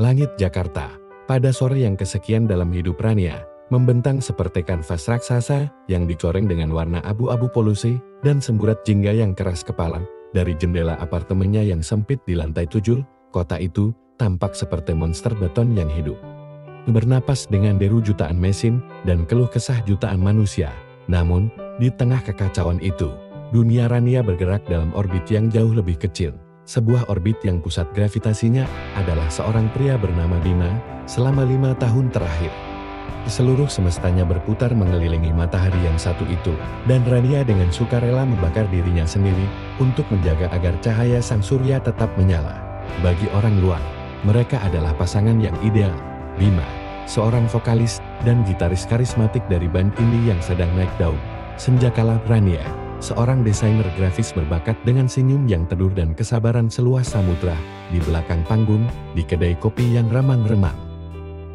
Langit Jakarta, pada sore yang kesekian dalam hidup Rania, membentang seperti kanvas raksasa yang dicoreng dengan warna abu-abu polusi dan semburat jingga yang keras kepala. Dari jendela apartemennya yang sempit di lantai 7, kota itu tampak seperti monster beton yang hidup. Bernapas dengan deru jutaan mesin dan keluh kesah jutaan manusia. Namun, di tengah kekacauan itu, dunia Rania bergerak dalam orbit yang jauh lebih kecil. Sebuah orbit yang pusat gravitasinya adalah seorang pria bernama Bima selama 5 tahun terakhir. Seluruh semestanya berputar mengelilingi matahari yang satu itu, dan Rania dengan sukarela membakar dirinya sendiri untuk menjaga agar cahaya sang surya tetap menyala. Bagi orang luar, mereka adalah pasangan yang ideal. Bima, seorang vokalis dan gitaris karismatik dari band indie yang sedang naik daun. Senjakala Rania, seorang desainer grafis berbakat dengan senyum yang teduh dan kesabaran seluas samudra di belakang panggung di kedai kopi yang remang-remang.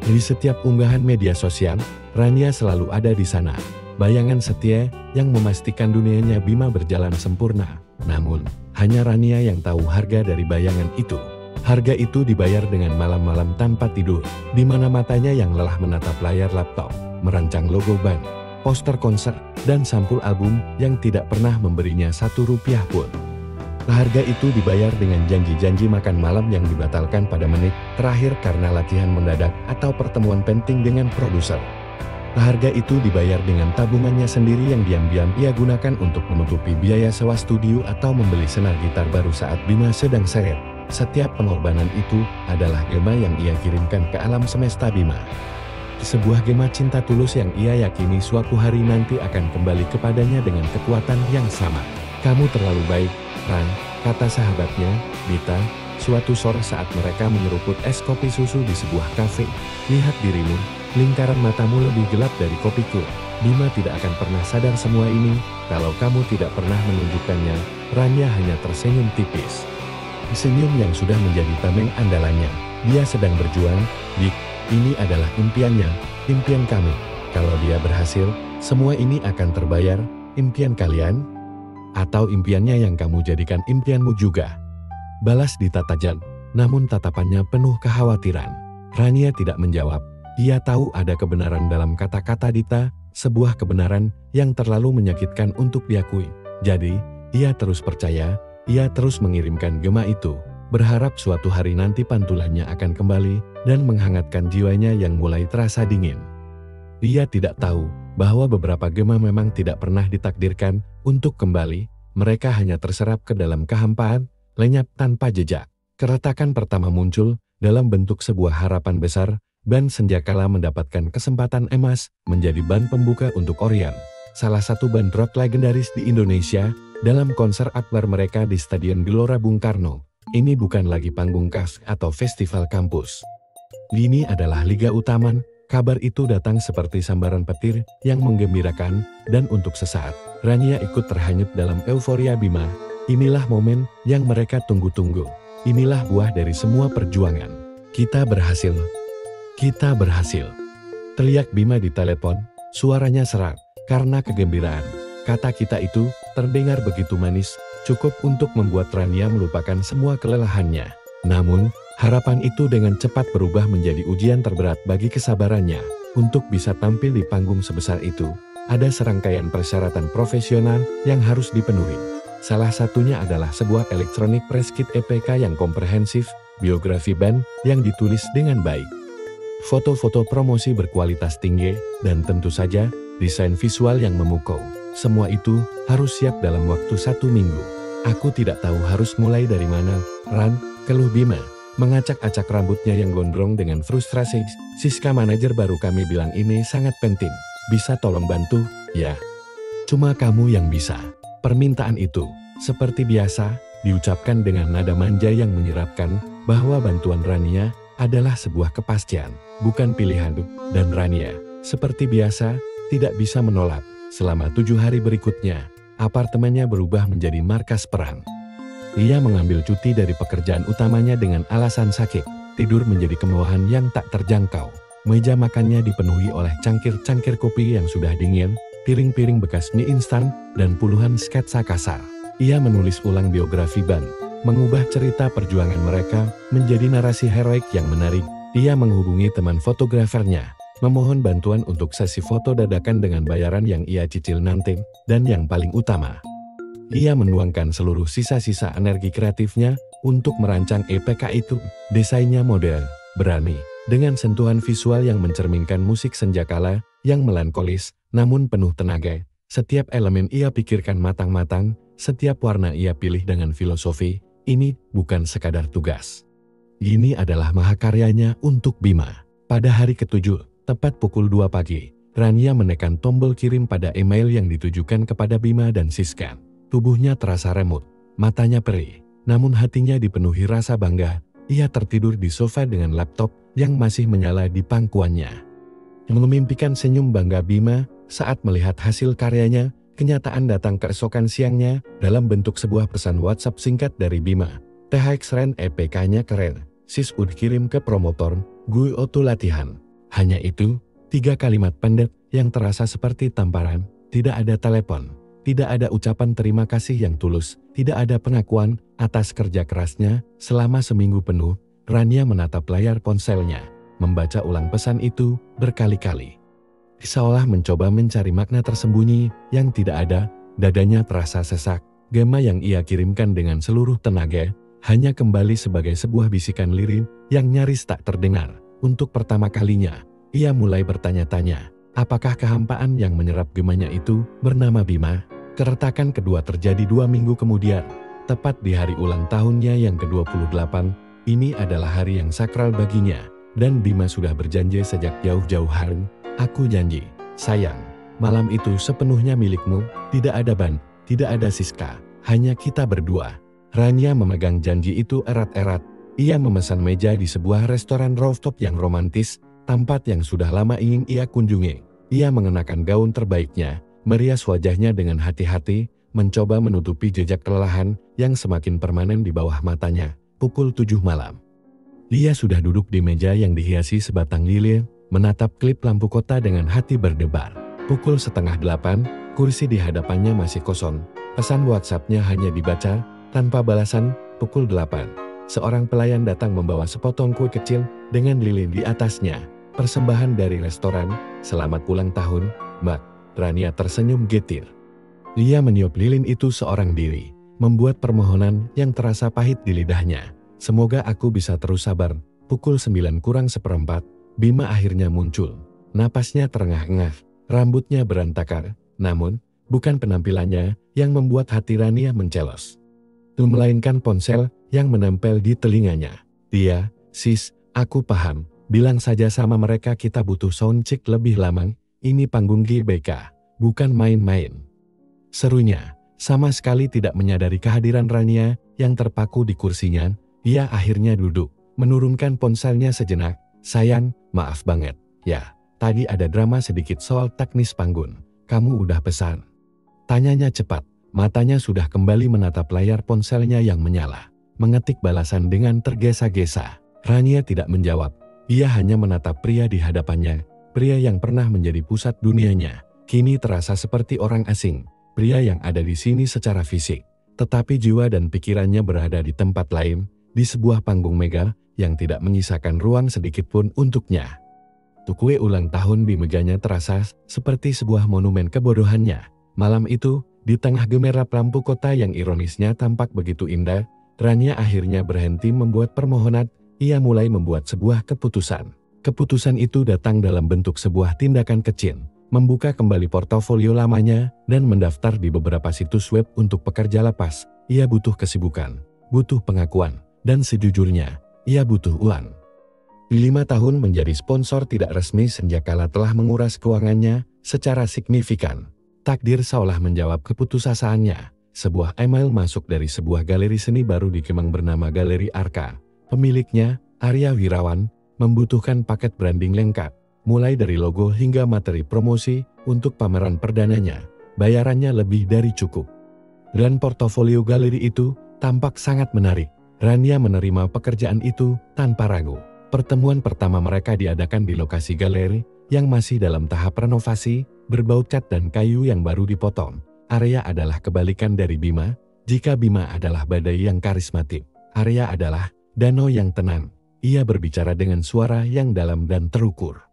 Di setiap unggahan media sosial, Rania selalu ada di sana. Bayangan setia yang memastikan dunianya Bima berjalan sempurna. Namun, hanya Rania yang tahu harga dari bayangan itu. Harga itu dibayar dengan malam-malam tanpa tidur, di mana matanya yang lelah menatap layar laptop, merancang logo band, poster konser, dan sampul album yang tidak pernah memberinya Rp1 pun. Harga itu dibayar dengan janji-janji makan malam yang dibatalkan pada menit terakhir karena latihan mendadak atau pertemuan penting dengan produser. Harga itu dibayar dengan tabungannya sendiri yang diam-diam ia gunakan untuk menutupi biaya sewa studio atau membeli senar gitar baru saat Bima sedang seret. Setiap pengorbanan itu adalah gema yang ia kirimkan ke alam semesta Bima. Sebuah gema cinta tulus yang ia yakini suatu hari nanti akan kembali kepadanya dengan kekuatan yang sama. "Kamu terlalu baik, Ran," kata sahabatnya, Bita, suatu sore saat mereka menyeruput es kopi susu di sebuah kafe. "Lihat dirimu, lingkaran matamu lebih gelap dari kopiku." Bima tidak akan pernah sadar semua ini, kalau kamu tidak pernah menunjukkannya. Rania hanya tersenyum tipis. Senyum yang sudah menjadi tameng andalannya. Dia sedang berjuang, Dik. Ini adalah impiannya, impian kamu. Kalau dia berhasil, semua ini akan terbayar. Impian kalian? Atau impiannya yang kamu jadikan impianmu juga? Balas Dita tajam, namun tatapannya penuh kekhawatiran. Rania tidak menjawab. Ia tahu ada kebenaran dalam kata-kata Dita, sebuah kebenaran yang terlalu menyakitkan untuk diakui. Jadi, ia terus percaya, ia terus mengirimkan gema itu, berharap suatu hari nanti pantulannya akan kembali dan menghangatkan jiwanya yang mulai terasa dingin. Dia tidak tahu bahwa beberapa gema memang tidak pernah ditakdirkan untuk kembali, mereka hanya terserap ke dalam kehampaan, lenyap tanpa jejak. Keretakan pertama muncul dalam bentuk sebuah harapan besar. Band Senjakala mendapatkan kesempatan emas menjadi band pembuka untuk Orion, salah satu band rock legendaris di Indonesia, dalam konser akbar mereka di Stadion Gelora Bung Karno. Ini bukan lagi panggung khas atau festival kampus. Ini adalah Liga Utama. Kabar itu datang seperti sambaran petir yang menggembirakan, dan untuk sesaat, Rania ikut terhanyut dalam euforia Bima. Inilah momen yang mereka tunggu-tunggu. Inilah buah dari semua perjuangan. Kita berhasil. Kita berhasil. Teriak Bima di telepon, suaranya serak karena kegembiraan. Kata kita itu terdengar begitu manis, cukup untuk membuat Rania melupakan semua kelelahannya. Namun, harapan itu dengan cepat berubah menjadi ujian terberat bagi kesabarannya. Untuk bisa tampil di panggung sebesar itu, ada serangkaian persyaratan profesional yang harus dipenuhi. Salah satunya adalah sebuah electronic press kit EPK yang komprehensif, biografi band yang ditulis dengan baik, foto-foto promosi berkualitas tinggi, dan tentu saja, desain visual yang memukau. Semua itu harus siap dalam waktu 1 minggu. "Aku tidak tahu harus mulai dari mana, Ran," keluh Bima, mengacak-acak rambutnya yang gondrong dengan frustrasi. "Siska manajer baru kami bilang ini sangat penting. Bisa tolong bantu, ya? Cuma kamu yang bisa." Permintaan itu, seperti biasa, diucapkan dengan nada manja yang menyeramkan, bahwa bantuan Rania adalah sebuah kepastian, bukan pilihan, dan Rania, seperti biasa, tidak bisa menolak. Selama 7 hari berikutnya, apartemennya berubah menjadi markas perang. Ia mengambil cuti dari pekerjaan utamanya dengan alasan sakit. Tidur menjadi kemewahan yang tak terjangkau. Meja makannya dipenuhi oleh cangkir-cangkir kopi yang sudah dingin, piring-piring bekas mie instan, dan puluhan sketsa kasar. Ia menulis ulang biografi band, mengubah cerita perjuangan mereka menjadi narasi heroik yang menarik, Ia menghubungi teman fotografernya, memohon bantuan untuk sesi foto dadakan dengan bayaran yang ia cicil nanti, dan yang paling utama, ia menuangkan seluruh sisa-sisa energi kreatifnya untuk merancang EPK itu. Desainnya modern, berani, dengan sentuhan visual yang mencerminkan musik senjakala yang melankolis, namun penuh tenaga. Setiap elemen ia pikirkan matang-matang, setiap warna ia pilih dengan filosofi. Ini bukan sekadar tugas. Ini adalah mahakaryanya untuk Bima. Pada hari ke-7, tepat pukul 2 pagi, Rania menekan tombol kirim pada email yang ditujukan kepada Bima dan Siska. Tubuhnya terasa remut, matanya perih, namun hatinya dipenuhi rasa bangga. Ia tertidur di sofa dengan laptop yang masih menyala di pangkuannya. Memimpikan senyum bangga Bima saat melihat hasil karyanya. Kenyataan datang keesokan siangnya dalam bentuk sebuah pesan WhatsApp singkat dari Bima. THX Ren EPK-nya keren, sis ud kirim ke promotor, gue auto latihan. Hanya itu, 3 kalimat pendek yang terasa seperti tamparan. Tidak ada telepon, tidak ada ucapan terima kasih yang tulus, tidak ada pengakuan atas kerja kerasnya. Selama seminggu penuh, Rania menatap layar ponselnya, membaca ulang pesan itu berkali-kali. Seolah mencoba mencari makna tersembunyi yang tidak ada. Dadanya terasa sesak. Gema yang ia kirimkan dengan seluruh tenaga hanya kembali sebagai sebuah bisikan lirih yang nyaris tak terdengar. Untuk pertama kalinya, ia mulai bertanya-tanya, apakah kehampaan yang menyerap gemanya itu bernama Bima? Keretakan kedua terjadi 2 minggu kemudian, tepat di hari ulang tahunnya yang ke-28. Ini adalah hari yang sakral baginya, dan Bima sudah berjanji sejak jauh-jauh hari. Aku janji, sayang, malam itu sepenuhnya milikmu, tidak ada Ban, tidak ada Siska, hanya kita berdua. Rania memegang janji itu erat-erat. Ia memesan meja di sebuah restoran rooftop yang romantis, tempat yang sudah lama ingin ia kunjungi. Ia mengenakan gaun terbaiknya, merias wajahnya dengan hati-hati, mencoba menutupi jejak kelelahan yang semakin permanen di bawah matanya. Pukul 7 malam. Dia sudah duduk di meja yang dihiasi sebatang lilin, menatap klip lampu kota dengan hati berdebar. Pukul 7:30, kursi di hadapannya masih kosong. Pesan WhatsApp-nya hanya dibaca, tanpa balasan. Pukul 8, seorang pelayan datang membawa sepotong kue kecil dengan lilin di atasnya. Persembahan dari restoran, selamat ulang tahun, Mbak. Rania tersenyum getir. Dia meniup lilin itu seorang diri, membuat permohonan yang terasa pahit di lidahnya. Semoga aku bisa terus sabar. Pukul 9:04, Bima akhirnya muncul. Napasnya terengah-engah, rambutnya berantakan, namun bukan penampilannya yang membuat hati Rania mencelos, melainkan ponsel yang menempel di telinganya. Dia, sis, aku paham, bilang saja sama mereka kita butuh soundcheck lebih lama, ini panggung GBK, bukan main-main. Serunya, sama sekali tidak menyadari kehadiran Rania yang terpaku di kursinya. Ia akhirnya duduk, menurunkan ponselnya sejenak. Sayang, maaf banget, ya, tadi ada drama sedikit soal teknis panggung. Kamu udah pesan? Tanyanya cepat, matanya sudah kembali menatap layar ponselnya yang menyala. Mengetik balasan dengan tergesa-gesa. Rania tidak menjawab, ia hanya menatap pria di hadapannya. Pria yang pernah menjadi pusat dunianya, kini terasa seperti orang asing. Pria yang ada di sini secara fisik, tetapi jiwa dan pikirannya berada di tempat lain, di sebuah panggung mega yang tidak menyisakan ruang sedikit pun untuknya. Kue ulang tahun di mejanya terasa seperti sebuah monumen kebodohannya. Malam itu, di tengah gemerlap lampu kota yang ironisnya tampak begitu indah, Rania akhirnya berhenti membuat permohonan. Ia mulai membuat sebuah keputusan. Keputusan itu datang dalam bentuk sebuah tindakan kecil, membuka kembali portofolio lamanya dan mendaftar di beberapa situs web untuk pekerja lepas. Ia butuh kesibukan, butuh pengakuan, dan sejujurnya, ia butuh uang. 5 tahun menjadi sponsor tidak resmi Senjakala telah menguras keuangannya secara signifikan. Takdir seolah menjawab keputusasanya. Sebuah email masuk dari sebuah galeri seni baru di Kemang bernama Galeri Arka. Pemiliknya, Arya Wirawan, membutuhkan paket branding lengkap, mulai dari logo hingga materi promosi untuk pameran perdananya. Bayarannya lebih dari cukup. Dan portofolio galeri itu tampak sangat menarik. Rania menerima pekerjaan itu tanpa ragu. Pertemuan pertama mereka diadakan di lokasi galeri yang masih dalam tahap renovasi, berbau cat dan kayu yang baru dipotong. Arya adalah kebalikan dari Bima. Jika Bima adalah badai yang karismatik, Arya adalah danau yang tenang. Ia berbicara dengan suara yang dalam dan terukur.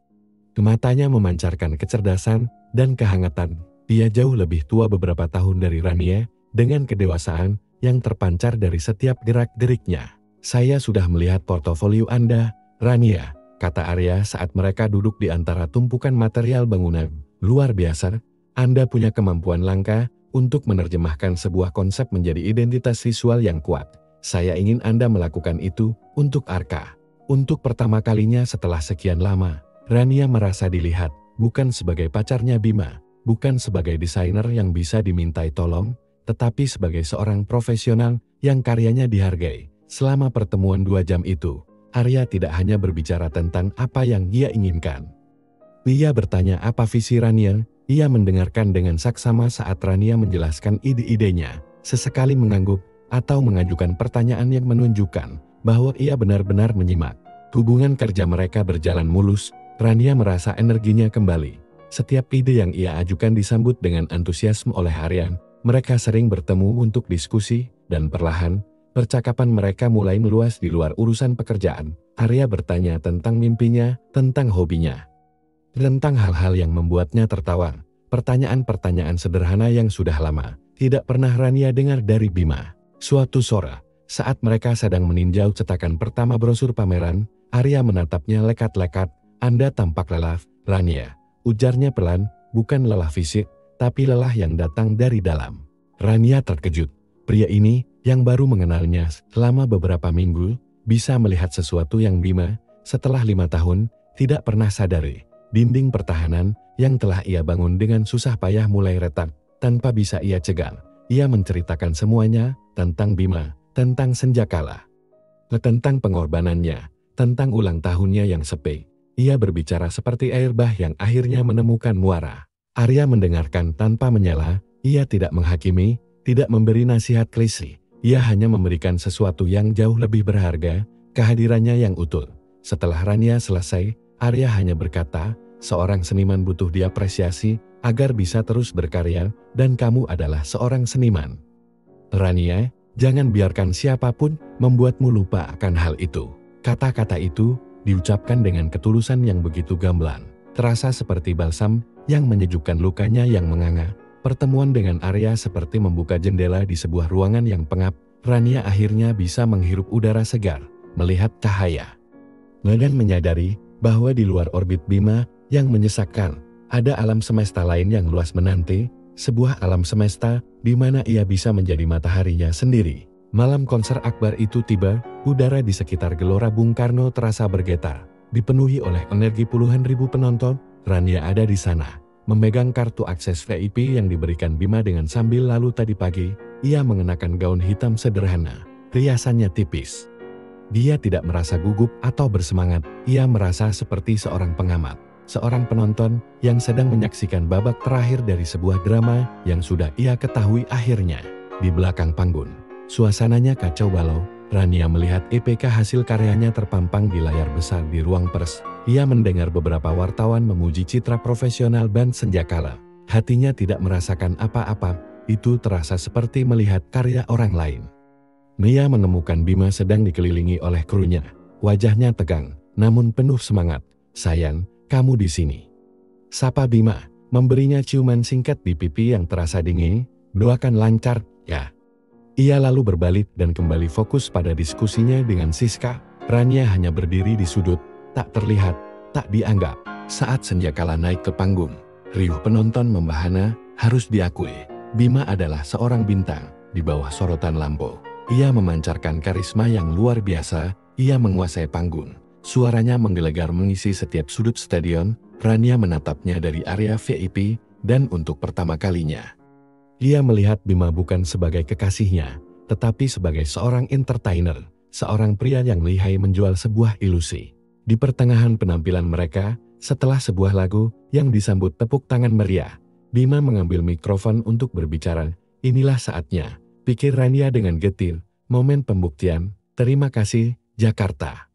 Matanya memancarkan kecerdasan dan kehangatan. Ia jauh lebih tua beberapa tahun dari Rania, dengan kedewasaan yang terpancar dari setiap gerak-geriknya. "Saya sudah melihat portofolio Anda, Rania," kata Arya saat mereka duduk di antara tumpukan material bangunan. "Luar biasa, Anda punya kemampuan langka untuk menerjemahkan sebuah konsep menjadi identitas visual yang kuat. Saya ingin Anda melakukan itu untuk Arka." Untuk pertama kalinya setelah sekian lama, Rania merasa dilihat, bukan sebagai pacarnya Bima, bukan sebagai desainer yang bisa dimintai tolong, tetapi sebagai seorang profesional yang karyanya dihargai. Selama pertemuan 2 jam itu, Arya tidak hanya berbicara tentang apa yang ia inginkan. Ia bertanya apa visi Rania, ia mendengarkan dengan saksama saat Rania menjelaskan ide-idenya, sesekali mengangguk atau mengajukan pertanyaan yang menunjukkan bahwa ia benar-benar menyimak. Hubungan kerja mereka berjalan mulus. Rania merasa energinya kembali. Setiap ide yang ia ajukan disambut dengan antusiasme oleh Arya. Mereka sering bertemu untuk diskusi, dan perlahan, percakapan mereka mulai meluas di luar urusan pekerjaan. Arya bertanya tentang mimpinya, tentang hobinya, tentang hal-hal yang membuatnya tertawa. Pertanyaan-pertanyaan sederhana yang sudah lama tidak pernah Rania dengar dari Bima. Suatu sore, saat mereka sedang meninjau cetakan pertama brosur pameran, Arya menatapnya lekat-lekat. "Anda tampak lelah, Rania," ujarnya pelan, "bukan lelah fisik, tapi lelah yang datang dari dalam." Rania terkejut. Pria ini, yang baru mengenalnya selama beberapa minggu, bisa melihat sesuatu yang Bima, setelah 5 tahun, tidak pernah sadari. Dinding pertahanan yang telah ia bangun dengan susah payah mulai retak, tanpa bisa ia cegah. Ia menceritakan semuanya, tentang Bima, tentang senjakala, tentang pengorbanannya, tentang ulang tahunnya yang sepi. Ia berbicara seperti air bah yang akhirnya menemukan muara. Arya mendengarkan tanpa menyela. Ia tidak menghakimi, tidak memberi nasihat klise. Ia hanya memberikan sesuatu yang jauh lebih berharga, kehadirannya yang utuh. Setelah Rania selesai, Arya hanya berkata, "Seorang seniman butuh diapresiasi agar bisa terus berkarya, dan kamu adalah seorang seniman. Rania, jangan biarkan siapapun membuatmu lupa akan hal itu." Kata-kata itu diucapkan dengan ketulusan yang begitu gamblang, terasa seperti balsam yang menyejukkan lukanya yang menganga. Pertemuan dengan Arya seperti membuka jendela di sebuah ruangan yang pengap. Rania akhirnya bisa menghirup udara segar, melihat cahaya, dan menyadari bahwa di luar orbit Bima yang menyesakkan, ada alam semesta lain yang luas menanti, sebuah alam semesta di mana ia bisa menjadi mataharinya sendiri. Malam konser akbar itu tiba, udara di sekitar Gelora Bung Karno terasa bergetar, dipenuhi oleh energi puluhan ribu penonton. Rania ada di sana, memegang kartu akses VIP yang diberikan Bima dengan sambil lalu tadi pagi, ia mengenakan gaun hitam sederhana, riasannya tipis. Dia tidak merasa gugup atau bersemangat, ia merasa seperti seorang pengamat, seorang penonton yang sedang menyaksikan babak terakhir dari sebuah drama yang sudah ia ketahui akhirnya. Di belakang panggung, suasananya kacau balau. Rania melihat EPK hasil karyanya terpampang di layar besar di ruang pers. Ia mendengar beberapa wartawan memuji citra profesional band Senjakala. Hatinya tidak merasakan apa-apa, itu terasa seperti melihat karya orang lain. Ia menemukan Bima sedang dikelilingi oleh krunya. Wajahnya tegang, namun penuh semangat. "Sayang, kamu di sini," sapa Bima, memberinya ciuman singkat di pipi yang terasa dingin. "Doakan lancar, ya." Ia lalu berbalik dan kembali fokus pada diskusinya dengan Siska. Rania hanya berdiri di sudut, tak terlihat, tak dianggap. Saat Senjakala naik ke panggung, riuh penonton membahana. Harus diakui, Bima adalah seorang bintang di bawah sorotan lampu. Ia memancarkan karisma yang luar biasa. Ia menguasai panggung. Suaranya menggelegar mengisi setiap sudut stadion. Rania menatapnya dari area VIP, dan untuk pertama kalinya, ia melihat Bima bukan sebagai kekasihnya, tetapi sebagai seorang entertainer, seorang pria yang lihai menjual sebuah ilusi. Di pertengahan penampilan mereka, setelah sebuah lagu yang disambut tepuk tangan meriah, Bima mengambil mikrofon untuk berbicara. "Inilah saatnya," pikir Rania dengan getir, "momen pembuktian. Terima kasih, Jakarta,"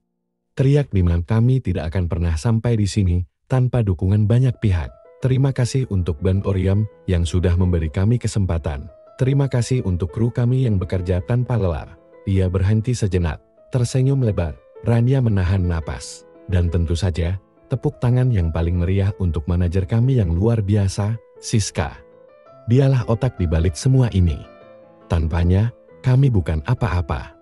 teriak Bima. "Kami tidak akan pernah sampai di sini tanpa dukungan banyak pihak. Terima kasih untuk Band Oriam yang sudah memberi kami kesempatan. Terima kasih untuk kru kami yang bekerja tanpa lelah." Ia berhenti sejenak, tersenyum lebar. Rania menahan napas. Dan tentu saja, tepuk tangan yang paling meriah untuk manajer kami yang luar biasa, Siska. Dialah otak di balik semua ini. Tanpanya, kami bukan apa-apa.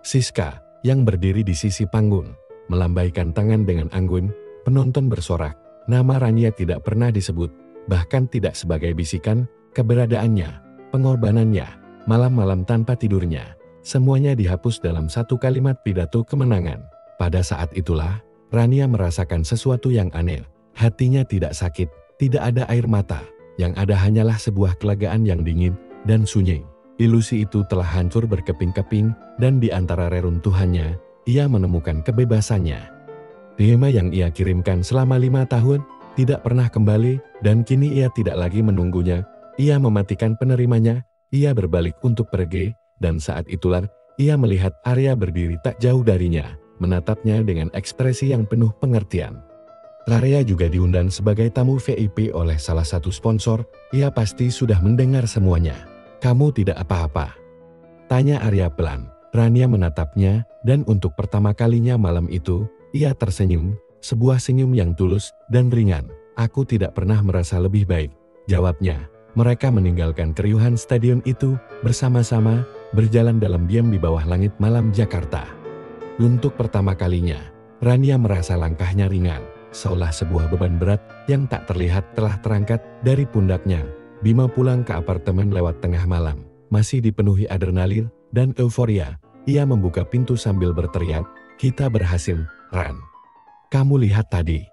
Siska, yang berdiri di sisi panggung, melambaikan tangan dengan anggun, penonton bersorak. Nama Rania tidak pernah disebut, bahkan tidak sebagai bisikan, keberadaannya, pengorbanannya, malam-malam tanpa tidurnya. Semuanya dihapus dalam satu kalimat pidato kemenangan. Pada saat itulah, Rania merasakan sesuatu yang aneh. Hatinya tidak sakit, tidak ada air mata. Yang ada hanyalah sebuah kelegaan yang dingin dan sunyi. Ilusi itu telah hancur berkeping-keping, dan di antara reruntuhannya, ia menemukan kebebasannya. Bima yang ia kirimkan selama 5 tahun, tidak pernah kembali, dan kini ia tidak lagi menunggunya. Ia mematikan penerimanya, ia berbalik untuk pergi, dan saat itulah, ia melihat Arya berdiri tak jauh darinya, menatapnya dengan ekspresi yang penuh pengertian. Arya juga diundang sebagai tamu VIP oleh salah satu sponsor. Ia pasti sudah mendengar semuanya. Kamu tidak apa-apa? Tanya Arya pelan. Rania menatapnya, dan untuk pertama kalinya malam itu, ia tersenyum, sebuah senyum yang tulus dan ringan. Aku tidak pernah merasa lebih baik, jawabnya. Mereka meninggalkan keriuhan stadion itu, bersama-sama, berjalan dalam diam di bawah langit malam Jakarta. Untuk pertama kalinya, Rania merasa langkahnya ringan, seolah sebuah beban berat yang tak terlihat telah terangkat dari pundaknya. Bima pulang ke apartemen lewat tengah malam, masih dipenuhi adrenalin dan euforia. Ia membuka pintu sambil berteriak, "Kita berhasil, Ran. Kamu lihat tadi.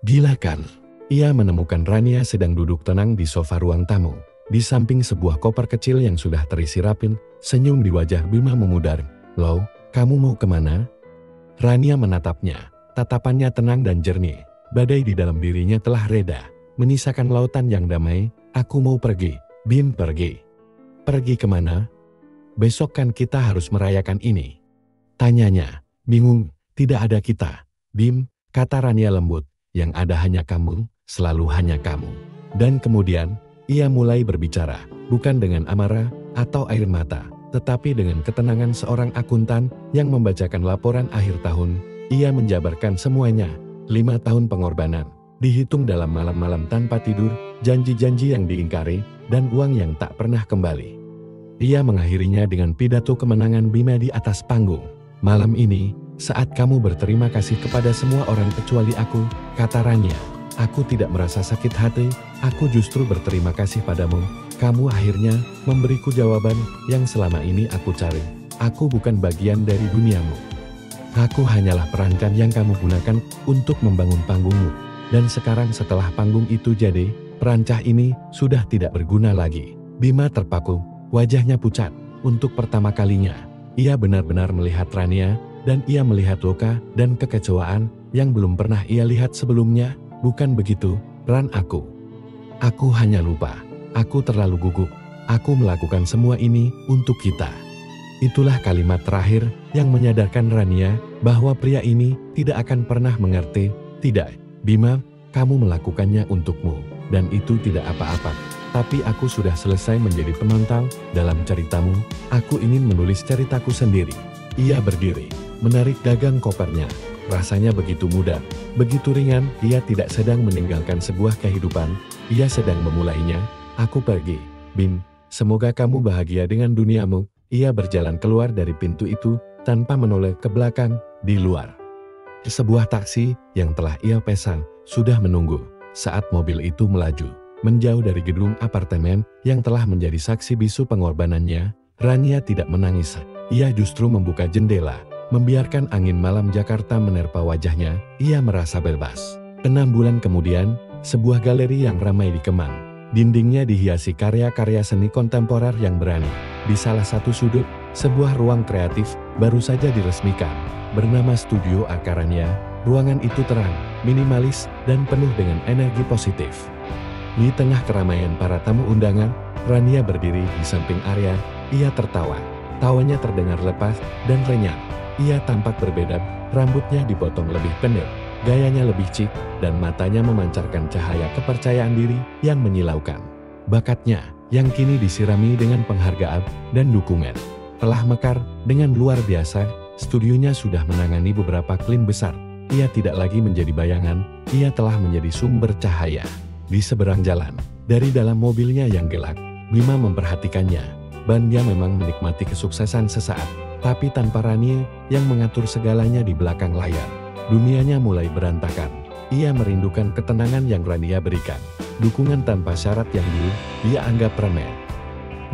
Gila kan?" Ia menemukan Rania sedang duduk tenang di sofa ruang tamu. Di samping sebuah koper kecil yang sudah terisi rapin, senyum di wajah Bima memudar. "Loh, kamu mau kemana?" Rania menatapnya. Tatapannya tenang dan jernih. Badai di dalam dirinya telah reda, menyisakan lautan yang damai. "Aku mau pergi." "Bim, pergi? Pergi kemana?" "Besok kan kita harus merayakan ini." Tanyanya. "Bingung, tidak ada kita, Bim," kata Rania lembut. "Yang ada hanya kamu, selalu hanya kamu." Dan kemudian, ia mulai berbicara, bukan dengan amarah atau air mata, tetapi dengan ketenangan seorang akuntan yang membacakan laporan akhir tahun. Ia menjabarkan semuanya, 5 tahun pengorbanan, dihitung dalam malam-malam tanpa tidur, janji-janji yang diingkari, dan uang yang tak pernah kembali. Ia mengakhirinya dengan pidato kemenangan Bima di atas panggung. "Malam ini, saat kamu berterima kasih kepada semua orang kecuali aku," kata Rania. "Aku tidak merasa sakit hati, aku justru berterima kasih padamu. Kamu akhirnya memberiku jawaban yang selama ini aku cari. Aku bukan bagian dari duniamu. Aku hanyalah perangkat yang kamu gunakan untuk membangun panggungmu. Dan sekarang setelah panggung itu jadi, perancah ini sudah tidak berguna lagi." Bima terpaku, wajahnya pucat. Untuk pertama kalinya, ia benar-benar melihat Rania, dan ia melihat luka dan kekecewaan yang belum pernah ia lihat sebelumnya. "Bukan begitu, Ran, aku hanya lupa. Aku terlalu gugup. Aku melakukan semua ini untuk kita." Itulah kalimat terakhir yang menyadarkan Rania bahwa pria ini tidak akan pernah mengerti. "Tidak, Bima, kamu melakukannya untukmu, dan itu tidak apa-apa. Tapi aku sudah selesai menjadi penonton dalam ceritamu. Aku ingin menulis ceritaku sendiri." Ia berdiri, menarik gagang kopernya. Rasanya begitu mudah, begitu ringan. Ia tidak sedang meninggalkan sebuah kehidupan, ia sedang memulainya. "Aku pergi, Bim. Semoga kamu bahagia dengan duniamu." Ia berjalan keluar dari pintu itu tanpa menoleh ke belakang. Di luar, sebuah taksi yang telah ia pesan sudah menunggu. Saat mobil itu melaju menjauh dari gedung apartemen yang telah menjadi saksi bisu pengorbanannya, Rania tidak menangis. Ia justru membuka jendela, membiarkan angin malam Jakarta menerpa wajahnya. Ia merasa bebas. 6 bulan kemudian, sebuah galeri yang ramai di Kemang. Dindingnya dihiasi karya-karya seni kontemporer yang berani. Di salah satu sudut, sebuah ruang kreatif baru saja diresmikan, bernama Studio Akarania. Ruangan itu terang, minimalis, dan penuh dengan energi positif. Di tengah keramaian para tamu undangan, Rania berdiri di samping Arya. Ia tertawa. Tawanya terdengar lepas dan renyah. Ia tampak berbeda, rambutnya dipotong lebih pendek. Gayanya lebih cik, dan matanya memancarkan cahaya kepercayaan diri yang menyilaukan. Bakatnya, yang kini disirami dengan penghargaan dan dukungan, telah mekar dengan luar biasa. Studionya sudah menangani beberapa klien besar. Ia tidak lagi menjadi bayangan, ia telah menjadi sumber cahaya. Di seberang jalan, dari dalam mobilnya yang gelap, Bima memperhatikannya. Dia memang menikmati kesuksesan sesaat, tapi tanpa Rania yang mengatur segalanya di belakang layar. Dunianya mulai berantakan. Ia merindukan ketenangan yang Rania berikan. Dukungan tanpa syarat yang dulu dia anggap remeh.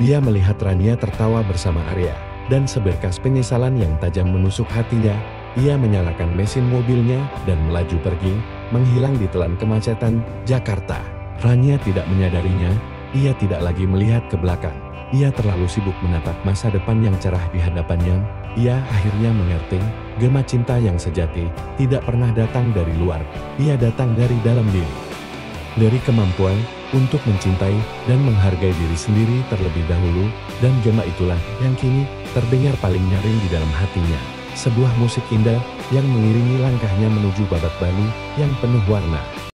Dia melihat Rania tertawa bersama Arya, dan seberkas penyesalan yang tajam menusuk hatinya. Ia menyalakan mesin mobilnya dan melaju pergi, menghilang di telan kemacetan Jakarta. Rania tidak menyadarinya, ia tidak lagi melihat ke belakang. Ia terlalu sibuk menatap masa depan yang cerah di hadapannya. Ia akhirnya mengerti, gema cinta yang sejati tidak pernah datang dari luar, ia datang dari dalam diri. Dari kemampuan untuk mencintai dan menghargai diri sendiri terlebih dahulu, dan gema itulah yang kini terdengar paling nyaring di dalam hatinya. Sebuah musik indah yang mengiringi langkahnya menuju babak baru yang penuh warna.